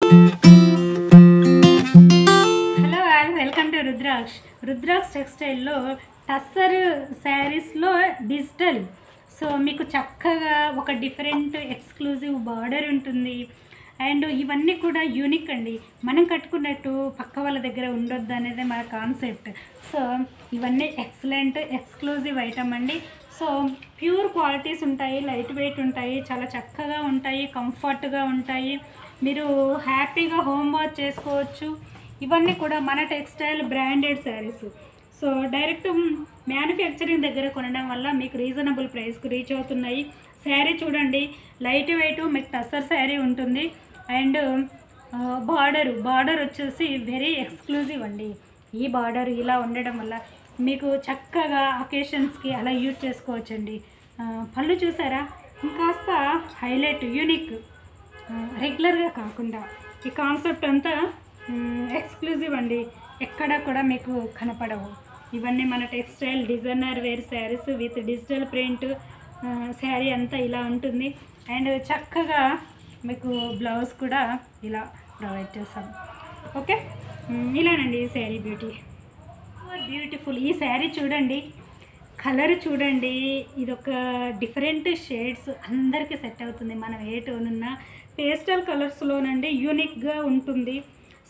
Hello all, welcome to రుద్రాక్ష టెక్స్టైల్లో టస్సర్ శారీస్లో digital. So మీకు చక్కగా ఒక డిఫరెంట్ ఎక్స్క్లూజివ్ బార్డర్ ఉంటుంది. అండ్ ఇవన్నీ కూడా యూనిక్ అండి. మనం కట్టుకున్నట్టు పక్క వాళ్ళ దగ్గర ఉండొద్దు అనేది మన కాన్సెప్ట్. సో ఇవన్నీ ఎక్సలెంట్ ఎక్స్క్లూజివ్ ఐటమ్ అండి. సో ప్యూర్ క్వాలిటీస్ ఉంటాయి, లైట్ వెయిట్ ఉంటాయి, చాలా చక్కగా ఉంటాయి, కంఫర్ట్గా ఉంటాయి. మీరు హ్యాపీగా హోమ్ వాష్ చేసుకోవచ్చు. ఇవన్నీ కూడా మన textile branded saris. So direct manufacturing దగ్గర కొనడం వల్ల మీకు రీజనబుల్ ప్రైస్కి రీచ్ అవుతున్నాయి. శారీ చూడండి, లైట్ వెయిట్ మీకు టస్సర్ శారీ ఉంటుంది. అండ్ బార్డర్ వచ్చేసి వెరీ ఎక్స్క్లూజివ్ అండి. ఈ బార్డర్ ఇలా ఉండడం వల్ల మీకు చక్కగా అకేషన్స్కి అలా యూజ్ చేసుకోవచ్చండి. పళ్ళు చూసారా, ఇంకాస్త హైలైట్ యూనిక్, రెగ్యులర్గా కాకుండా ఈ కాన్సెప్ట్ అంతా ఎక్స్క్లూజివ్ అండి. ఎక్కడ కూడా మీకు కనపడవు. ఇవన్నీ మన textile designer wear saris with digital print. Sari అంతా ఇలా ఉంటుంది. అండ్ చక్కగా మీకు బ్లౌజ్ కూడా ఇలా ప్రొవైడ్ చేస్తాం. ఓకే, ఇలానండి ఈ శారీ బ్యూటిఫుల్. ఈ శారీ చూడండి, కలర్ చూడండి, ఇదొక డిఫరెంట్ షేడ్స్ అందరికీ సెట్ అవుతుంది. మనం ఏ టోన్ ఉన్నా పేస్టల్ కలర్స్లోనండి యూనిక్గా ఉంటుంది.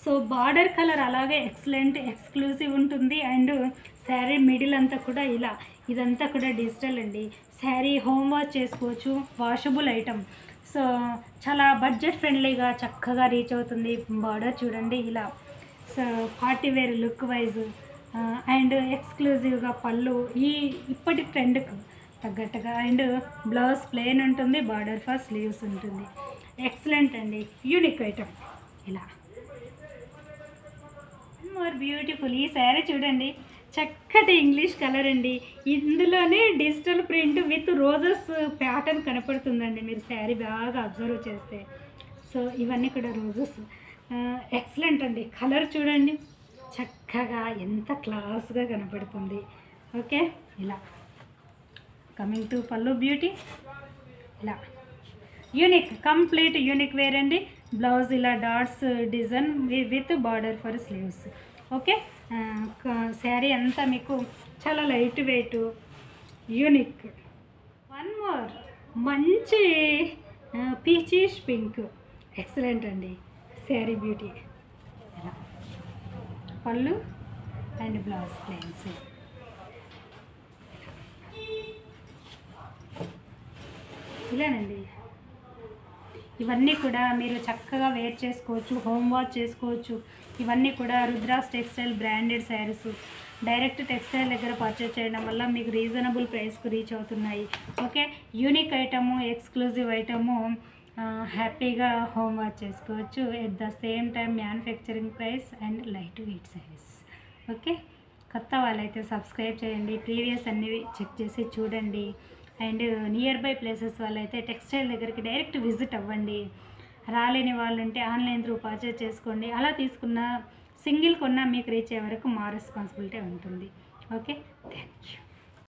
సో బార్డర్ కలర్ అలాగే ఎక్సలెంట్ ఎక్స్క్లూజివ్ ఉంటుంది. అండ్ శారీ మిడిల్ అంతా కూడా ఇలా, ఇదంతా కూడా డిజిటల్ అండి. శారీ హోమ్ వాష్ చేసుకోవచ్చు, వాషబుల్ ఐటమ్. సో చాలా బడ్జెట్ ఫ్రెండ్లీగా చక్కగా రీచ్ అవుతుంది. బార్డర్ చూడండి ఇలా. So party wear look wise and ఎక్స్క్లూజివ్గా పళ్ళు ఇప్పటి ట్రెండ్కు తగ్గట్టుగా. అండ్ బ్లౌజ్ ప్లెయిన్ ఉంటుంది, బార్డర్ ఫర్ స్లీవ్స్ ఉంటుంది. ఎక్సలెంట్ అండి, యూనిక్ ఐటమ్ ఇలా. More beautiful. ఈ శారీ చూడండి, చక్కటి ఇంగ్లీష్ కలర్ అండి. ఇందులోనే digital print with roses pattern కనపడుతుందండి మీరు శారీ బాగా అబ్జర్వ్ చేస్తే. సో ఇవన్నీ కూడా రోజెస్. ఎక్సలెంట్ అండి. కలర్ చూడండి, చక్కగా ఎంత క్లాస్గా కనపడుతుంది. ఓకే, ఇలా కమింగ్ టు పళ్ళు బ్యూటీ. ఇలా యూనిక్, కంప్లీట్ యూనిక్ వేర్ అండి. బ్లౌజ్ ఇలా dots design with border for sleeves. Okay, sari అంతా మీకు చాలా light weight, unique. One more మంచి పీచిష్ పింక్. ఎక్సలెంట్ అండి శారీ బ్యూటీ. ఇలా పళ్ళు అండ్ బ్లౌజ్ ప్లెయిన్స్. ఇలానండి. ఇవన్నీ కూడా మీరు చక్కగా వేర్ చేసుకోవచ్చు, హోమ్ వాష్ చేసుకోవచ్చు. ఇవన్నీ కూడా Rudraksha textile branded saris. Direct textile దగ్గర పర్చేస్ చేయడం వల్ల మీకు రీజనబుల్ ప్రైస్కి రీచ్ అవుతున్నాయి. Okay, unique item, exclusive item, హ్యాపీగా హోమ్ వాష్ చేసుకోవచ్చు. At the same time manufacturing price and light weight saris. Okay, కొత్త వాళ్ళైతే సబ్స్క్రైబ్ చేయండి, ప్రీవియస్ అన్నీ చెక్ చేసి చూడండి. అండ్ నియర్ బై ప్లేసెస్ వాళ్ళైతే టెక్స్టైల్ దగ్గరికి డైరెక్ట్ విజిట్ అవ్వండి. రాలేని వాళ్ళు ఉంటే ఆన్లైన్ త్రూ పర్చేస్ చేసుకోండి. అలా తీసుకున్న సింగిల్ కొన్నా మీకు రీచ్ అయ్యే వరకు మా రెస్పాన్సిబిలిటీ ఉంటుంది. Okay, thank you.